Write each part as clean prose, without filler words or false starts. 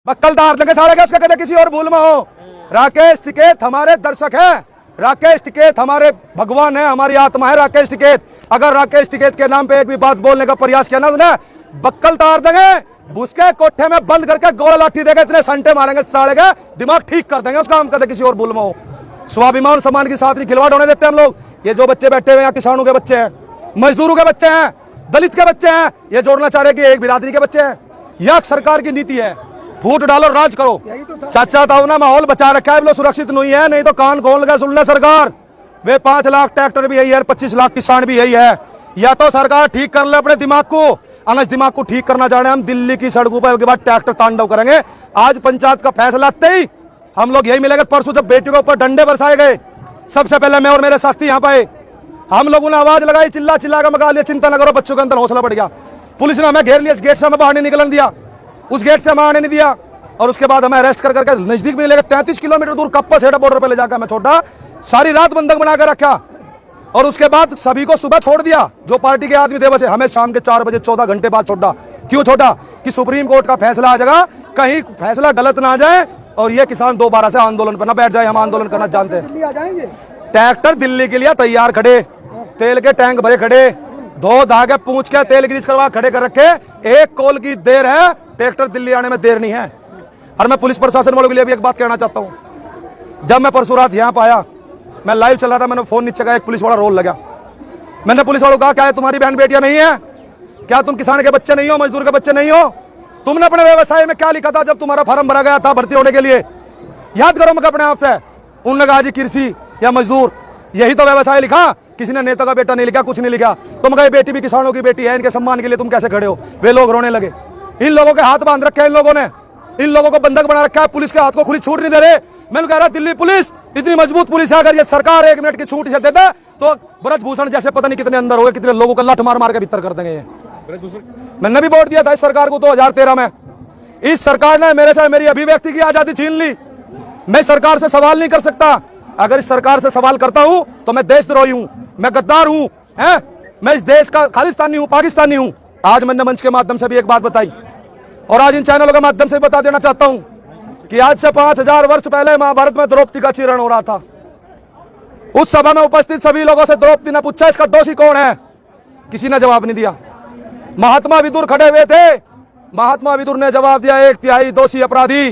Buckle तार देंगे साले के, उसका कहते किसी और भूल में हो। राकेश टिकैत हमारे दर्शक है, राकेश टिकैत हमारे भगवान है, हमारी आत्मा है राकेश टिकैत। अगर राकेश टिकैत के नाम पे एक भी बात बोलने का प्रयास किया ना तूने, बक्कल तार देंगे, उसके कोठे में बंद करके गोला लाठी देंगे, इतने संटे मारेंगे साले के, दिमाग ठीक कर देंगे उसका। हम कहते किसी और भूल में हो। स्वाभिमान सम्मान के साथ नहीं खिलवाड़ होने देते हम लोग। ये जो बच्चे बैठे हुए हैं, किसानों के बच्चे हैं, मजदूरों के बच्चे हैं, दलित के बच्चे हैं, ये जोड़ना चाह रहे कि एक बिरादरी के बच्चे हैं। यह सरकार की नीति है, फूट डालो राज करो। चाचा ताऊ ना माहौल बचा रखा है, लोग सुरक्षित नहीं है, नहीं तो कान खोल के सुन ले सरकार। वे 5 लाख ट्रैक्टर भी यही है, 25 लाख किसान भी यही है। या तो सरकार ठीक कर ले अपने दिमाग को, अनस दिमाग को ठीक करना चाह रहे हैं हम। दिल्ली की सड़कों पर के बाद ट्रैक्टर तांडव करेंगे। आज पंचायत का फैसला आते ही हम लोग यही मिलेंगे। परसों जब बेटियों के ऊपर डंडे बरसाए गए, सबसे पहले मैं और मेरे साथी यहाँ पे हम लोगों ने आवाज लगाई, चिल्ला चिल्ला कर मगा लिया, चिंता न करो, बच्चों के अंदर हौसला बढ़ गया। पुलिस ने हमें घेर लिया, इस गेट से हमें बाहर नहीं निकलने दिया, उस गेट से हमें आने नहीं दिया, और उसके बाद हमें अरेस्ट कर करके नजदीक में लेकर 33 किलोमीटर दूर कप्पा सेठा बॉर्डर पे ले जाकर हमें छोड़ा, सारी रात बंधक बना कर रखा, और उसके बाद सभी को सुबह छोड़ दिया जो पार्टी के आदमी थे। वैसे हमें शाम के 4 बजे 14 घंटे बाद छोड़ा। क्यों छोड़ा? कि सुप्रीम कोर्ट का फैसला आ जाएगा, कहीं फैसला गलत ना आ जाए और ये किसान दोबारा से आंदोलन पर ना बैठ जाए। हम आंदोलन करना जानते हैं। दिल्ली आ जाएंगे, ट्रैक्टर दिल्ली के लिए तैयार खड़े, तेल के टैंक भरे खड़े, धो धागे पूछ के तेल ग्रीस करवा खड़े कर रखे। एक कॉल की देर है, ट्रैक्टर दिल्ली आने में देर नहीं है। और मैं पुलिस प्रशासन वालों के लिए भी एक बात कहना चाहता हूं। जब मैं परसों रात यहाँ पे आया, मैं लाइव चल रहा था, मैंने फोन नीचे का, एक पुलिस वाला रोल लगा। मैंने पुलिस वालों को कहा, क्या है तुम्हारी बहन बेटियां नहीं है क्या? तुम किसान के बच्चे नहीं हो, मजदूर के बच्चे नहीं हो? तुमने अपने व्यवसाय में क्या लिखा था जब तुम्हारा फॉर्म भरा गया था भर्ती होने के लिए? याद करो मैं अपने आप से। उन्होंने कहा जी कृषि या मजदूर, यही तो व्यवसाय लिखा, किसी ने नेता का बेटा नहीं लिखा, कुछ नहीं लिखा। तुम कहे बेटी भी किसानों की बेटी है, इनके सम्मान के लिए तुम कैसे खड़े हो? वे लोग रोने लगे। इन लोगों के हाथ बांध रखे हैं, इन लोगों ने इन लोगों को बंधक बना रखा है, पुलिस के हाथ को खुली छूट नहीं दे रहे। मैंने कह रहा दिल्ली पुलिस इतनी मजबूत पुलिस है, अगर ये सरकार 1 मिनट की छूट इसे देता तो ब्रजभूषण जैसे पता नहीं कितने अंदर हो गए, कितने लोगों का लठ मार मार के भीतर कर देंगे ये। मैंने भी वोट दिया था इस सरकार को 2013 में। इस सरकार ने मेरे से मेरी अभिव्यक्ति की आजादी छीन ली। मैं सरकार से सवाल नहीं कर सकता। अगर इस सरकार से सवाल करता हूं तो मैं देशद्रोही हूं, मैं गद्दार हूं, मैं इस देश का खालिस्तानी हूं, पाकिस्तानी हूं। आज मैंने मंच के माध्यम से भी एक बात बताई और आज इन चैनलों के माध्यम से बता देना चाहता हूं कि आज से 5000 वर्ष पहले महाभारत में द्रौपदी का चीरण हो रहा था। उस सभा में उपस्थित सभी लोगों से द्रौपदी ने पूछा इसका दोषी कौन है? किसी ने जवाब नहीं दिया। महात्मा विदुर खड़े हुए थे, महात्मा विदुर ने जवाब दिया 1/3 दोषी अपराधी,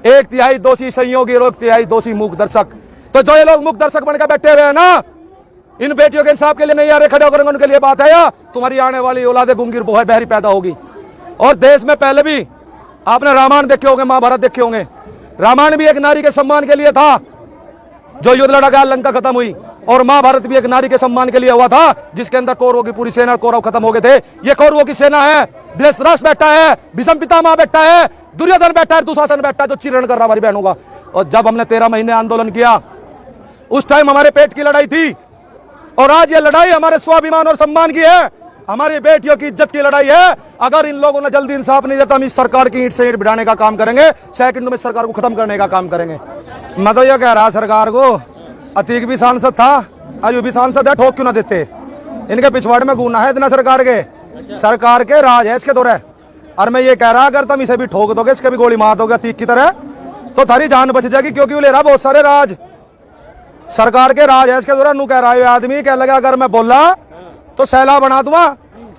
1/3 दोषी संयोगी और 1/3 दोषी मूक दर्शक। तो जो ये लोग मूक दर्शक बनकर बैठे हुए हैं ना, इन बेटियों के इंसाफ के लिए नहीं आ रहे, खड़े होकर उनके लिए बात है या तुम्हारी आने वाली औलादे गुंगीर बोहर बहरी पैदा होगी। और देश में पहले भी आपने रामायण देखे होंगे, महाभारत देखे होंगे। रामायण भी एक नारी के सम्मान के लिए था, जो युद्ध लड़ा गया, लंका खत्म हुई। और महाभारत भी एक नारी के सम्मान के लिए हुआ था, जिसके अंदर कौरवों की पूरी सेना, कौरव खत्म हो गए थे। ये कौरवों की सेना है, धृतराष्ट्र बैठा है, भीष्म पितामह बैठा है, दुर्योधन बैठा है, दुशासन बैठा है, जो चीरण कर रहा हमारी बहनों का। और जब हमने 13 महीने आंदोलन किया, उस टाइम हमारे पेट की लड़ाई थी, और आज ये लड़ाई हमारे स्वाभिमान और सम्मान की है, हमारी बेटियों की इज्जत की लड़ाई है। अगर इन लोगों ने जल्दी इंसाफ नहीं देता, हम इस सरकार की ईंट से ईंट भिड़ाने का काम करेंगे, सेकंड में सरकार को खत्म करने का काम करेंगे। मैं तो ये कह रहा सरकार को, अतीक भी सांसद था, आज भी सांसद है, ठोक क्यों ना देते? इनके पिछवाड़े में गुना है इतना सरकार के राज है इसके दौरे। और मैं ये कह रहा अगर तुम इसे भी ठोक दोगे, इसके भी गोली मार दोगे अतीक की तरह, तो थारी जान बच जाएगी, क्योंकि वो ले रहा बहुत सारे राज, सरकार के राज है इसके दौरान। नू कह रहा है आदमी, कह लगा अगर मैं बोला तो सैला बना दूंगा,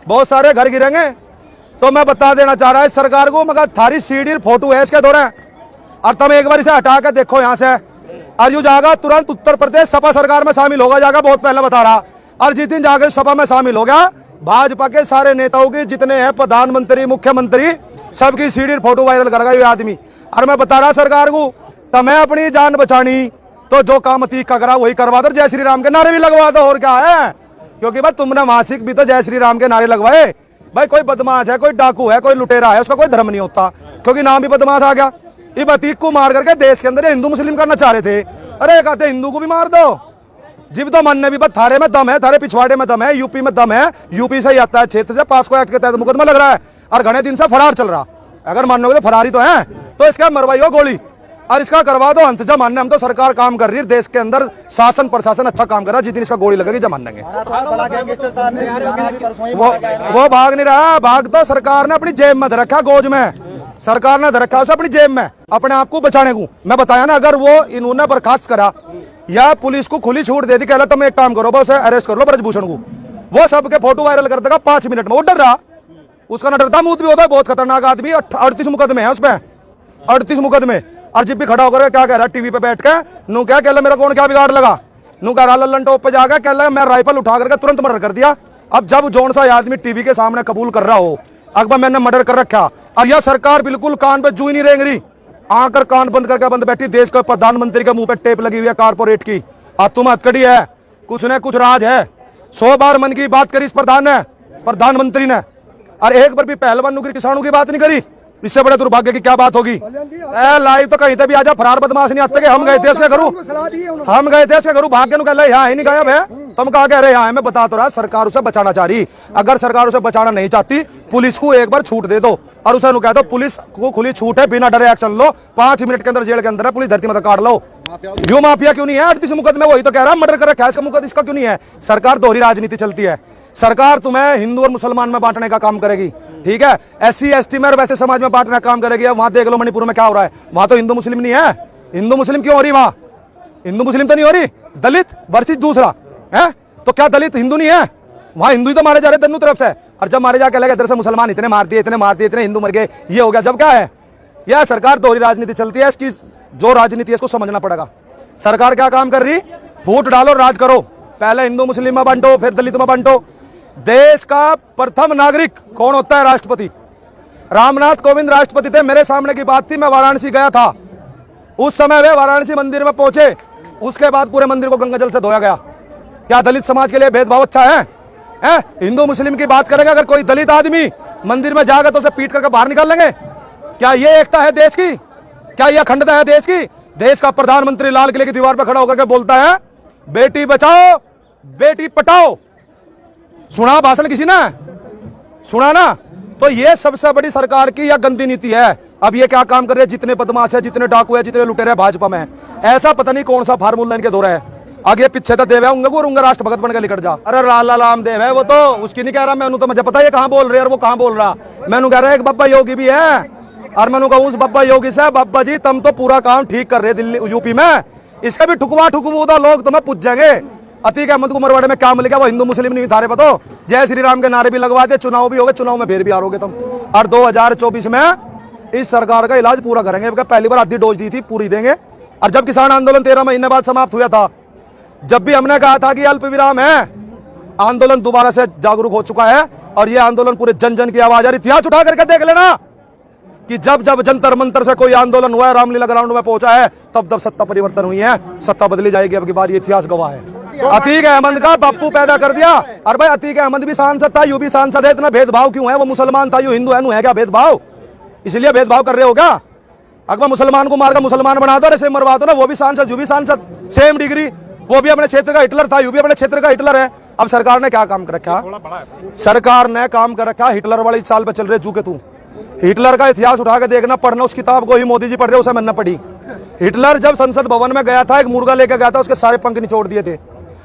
बहुत सारे घर गिरेंगे। तो मैं बता देना चाह रहा है सरकार को, मगर थारी सीडी फोटो है इसके दौरान, और तुम एक बार इसे हटा के देखो यहाँ से, और यू जाएगा तुरंत उत्तर प्रदेश सपा सरकार में शामिल होगा, जाएगा, बहुत पहले बता रहा। और जिस दिन जाकर सपा में शामिल हो गया, भाजपा के सारे नेताओं की जितने हैं प्रधानमंत्री, मुख्यमंत्री, सबकी सीडी फोटो वायरल करेगा ये आदमी। और मैं बता रहा सरकार को, तुम्हें अपनी जान बचानी तो जो काम अतीक का करा वही करवा दो, जय श्री राम के नारे भी लगवा दो, और क्या है? क्योंकि भाई तुमने मासिक भी तो जय श्री राम के नारे लगवाए। भाई कोई बदमाश है, कोई डाकू है, कोई लुटेरा है, उसका कोई धर्म नहीं होता, क्योंकि नाम भी बदमाश आ गया। ये अतीक को मार करके देश के अंदर हिंदू मुस्लिम करना चाह रहे थे। अरे कहते हिंदू को भी मार दो, जिब तो मन ने भी, थारे में दम है, थारे पिछवाड़े में दम है, यूपी में दम है, यूपी से ही आता है, क्षेत्र से पास्को एक्ट के तहत मुकदमा लग रहा है, और घने दिन से फरार चल रहा। अगर मानोगे तो फरारी तो है, तो इसका मरवाइयो गोली और इसका करवा दो अंत। जब मानने हम तो सरकार काम कर रही है, देश के अंदर शासन प्रशासन अच्छा काम कर रहा है, जितनी इसका गोली लगेगी जब मानेंगे। वो भाग नहीं रहा, भाग तो सरकार ने अपनी जेब में रखा, गोज में। सरकार ने धर रखा है उसे अपनी जेब में अपने आप को बचाने को। मैं बताया ना, अगर वो इन्होंने बर्खास्त करा या पुलिस को खुली छूट दे दी, कहला तुम एक काम करो बस अरेस्ट कर लो ब्रजभूषण को, वो सबके फोटो वायरल कर देगा 5 मिनट में। वो डर रहा, उसका ना डरता मूत भी होता है, बहुत खतरनाक आदमी। 38 मुकदमे है उसमें, 38 मुकदमे। और जब भी खड़ा होकर क्या कह रहा है टीवी पे बैठ के, नू क्या कह मेरा कौन क्या बिगाड़ लगा, नू कह रहा लल्लन टॉप पे जाकर कह रहा मैं राइफल उठा करके तुरंत मर्डर कर दिया। अब जब जौन सा आदमी टीवी के सामने कबूल कर रहा हो अकबर मैंने मर्डर कर रखा, और यह सरकार बिल्कुल कान पे जू ही नहीं रेंग रही, आकर कान बंद करके बंद बैठी। देश का प्रधानमंत्री के मुंह पे टेप लगी हुई है कारपोरेट की, और तुम हथकड़ी है, कुछ न कुछ राज है। 100 बार मन की बात करी इस प्रधानमंत्री ने, और एक बार भी पहलवानों की किसानों की बात नहीं करी। इससे बड़े दुर्भाग्य की क्या बात होगी। लाइव तो कहीं भी आजा, फरार बदमाश नहीं आते। हम गए थे उसके घरू, भाग्य नु कहला यहाँ ही नहीं गायब है, तुम कहा कह रहे यहाँ है। मैं बता तो रहा, सरकार उसे बचाना चाह रही। अगर सरकार उसे बचाना नहीं चाहती, पुलिस को एक बार छूट दे दो और उसे कह दो पुलिस को खुली छूट है, बिना डरे एक्शन लो, 5 मिनट के अंदर जेल के अंदर है, पुलिस धरती मत काट लो। क्यों माफिया क्यों नहीं है 38 मुकदमे? वही तो कह रहा मर्डर कर रखा है, इसका मुकदमा इसका क्यों नहीं है? सरकार दोहरी राजनीति चलती है। सरकार तुम्हें हिंदू और मुसलमान में बांटने का काम करेगी, ठीक है, SC ST में और वैसे समाज में बांटने का काम करेगी। वहां देख लो मणिपुर में क्या हो रहा है, वहां तो हिंदू मुस्लिम नहीं है। हिंदू मुस्लिम क्यों हो रही वहां? हिंदू मुस्लिम तो नहीं हो रही, दलित वर्सेस दूसरा है। तो क्या दलित हिंदू नहीं है? वहां हिंदू ही तो मारे जा रहे दोनों तरफ से, और जब मारे जाके लगे इधर से मुसलमान इतने मार दिए इतने हिंदू मर गए, ये हो गया। जब क्या है, यह सरकार दोहरी राजनीति चलती है। इसकी जो राजनीति है इसको समझना पड़ेगा। सरकार क्या काम कर रही, फूट डालो राज करो, पहले हिंदू मुस्लिम में बांटो फिर दलित में बांटो। देश का प्रथम नागरिक कौन होता है? राष्ट्रपति। रामनाथ कोविंद राष्ट्रपति थे, मेरे सामने की बात थी, मैं वाराणसी गया था, उस समय वे वाराणसी मंदिर में पहुंचे, उसके बाद पूरे मंदिर को गंगा जल से धोया गया। क्या दलित समाज के लिए भेदभाव अच्छा है? हिंदू मुस्लिम की बात करेंगे, अगर कोई दलित आदमी मंदिर में जाएगा तो उसे पीट करके बाहर निकाल लेंगे? क्या ये एकता है देश की? क्या यह अखंडता है देश की? देश का प्रधानमंत्री लाल किले की दीवार पर खड़ा होकर के बोलता है बेटी बचाओ बेटी पटाओ। सुना भाषण किसी ने? सुना ना? तो ये सबसे बड़ी सरकार की यह गंदी नीति है। अब ये क्या काम कर रहे हैं, जितने बदमाश है, जितने डाकू है, जितने लुटेरे हैं भाजपा में, ऐसा पता नहीं कौन सा फार्मूला इनके दौरा है। आगे पीछे तो देव है उंगा राष्ट्रभगत बन के निकट जा। अरे लाला राम देव है वो, तो उसकी नहीं कह रहा मैं, तो मुझे पता है कहां बोल रहे हैं और वो कहां बोल रहा। मैंने कह रहा एक बब्बा योगी भी है, और मैंने कहूँ उस बब्बा योगी से, बब्बा जी तुम तो पूरा काम ठीक कर रहे दिल्ली यूपी में, इसका भी ठुकवा लोग तुम्हें पूछ जाएंगे। अतीक अहमद को मरवाड़े में क्या मिल गया, वो हिंदू मुस्लिम नहीं था रे पतो, जय श्री राम के नारे भी लगवा दे, चुनाव भी हो गए, चुनाव में फिर भी हारोगे तुम। और 2024 में इस सरकार का इलाज पूरा करेंगे। पहली बार आधी डोज दी थी, पूरी देंगे। और जब किसान आंदोलन 13 महीने बाद समाप्त हुआ था, जब भी हमने कहा था कि अल्प विराम है, आंदोलन दोबारा से जागरूक हो चुका है, और यह आंदोलन पूरे जन जन की आवाज आ रही। इतिहास उठा करके देख लेना कि जब जब जंतर मंतर से कोई आंदोलन हुआ है, रामलीला ग्राउंड में पहुंचा है, तब तब सत्ता परिवर्तन हुई है, सत्ता बदली जाएगी अब की बार, ये इतिहास गवाह है। अतीक अहमद का बापू पैदा कर दिया। और भाई अतीक अहमद भी सांसद था, यू भी सांसद है, इतना भेदभाव क्यों है? वो मुसलमान था, यू हिंदू है क्या भेदभाव? इसलिए भेदभाव कर रहे हो क्या? अगर मुसलमान को मारकर मुसलमान बना दो, ऐसे मरवा दो ना, वो भी सांसद यू भी सांसद, सेम डिग्री। वो भी अपने क्षेत्र का हिटलर था, यू भी अपने क्षेत्र का हिटलर है। अब सरकार ने क्या काम कर रखा? सरकार ने काम कर रखा हिटलर वाली चाल पे चल रहे, जू के तू। हिटलर का इतिहास उठा के देखना, पढ़ना, उस किताब को ही मोदी जी पढ़ रहे, उसे मैंने पढ़ी। हिटलर जब संसद भवन में गया था, एक मुर्गा लेकर गया था, उसके सारे पंख निचोड़ दिए थे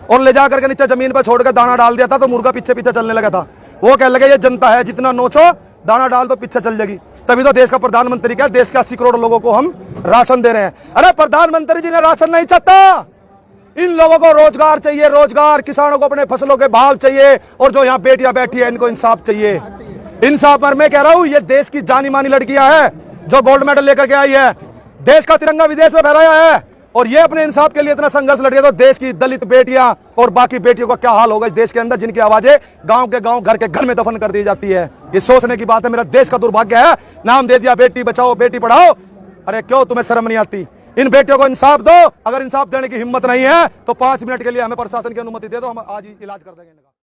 और ले जाकर के नीचे जमीन पर छोड़ के दाना डाल दिया था, तो मुर्गा पीछे पीछे चलने लगा था। वो कह लगे ये जनता है, जितना नोचो दाना डाल तो पीछे चल जाएगी। तभी तो देश का प्रधानमंत्री क्या, देश के 80 करोड़ लोगों को हम राशन दे रहे हैं। अरे प्रधानमंत्री जी ने राशन नहीं चाहता, इन लोगों को रोजगार चाहिए, रोजगार। किसानों को अपने फसलों के भाव चाहिए, और जो यहाँ बेटियां बैठी है इनको इंसाफ चाहिए। इंसाफ पर मैं कह रहा हूं, ये देश की जानी मानी लड़कियां हैं जो गोल्ड मेडल लेकर के आई है, देश का तिरंगा विदेश में फहराया है, और ये अपने इंसाफ के लिए इतना संघर्ष लड़ रही है। तो देश की दलित बेटियां और बाकी बेटियों का क्या हाल होगा इस देश के अंदर, जिनकी आवाजें गांव के गांव, घर के घर में दफन कर दी जाती है। ये सोचने की बात है। मेरा देश का दुर्भाग्य है, नाम दे दिया बेटी बचाओ बेटी पढ़ाओ। अरे क्यों तुम्हें शर्म नहीं आती? इन बेटियों को इंसाफ दो। अगर इंसाफ देने की हिम्मत नहीं है तो 5 मिनट के लिए हमें प्रशासन की अनुमति दे दो, हम आज ही इलाज कर देंगे।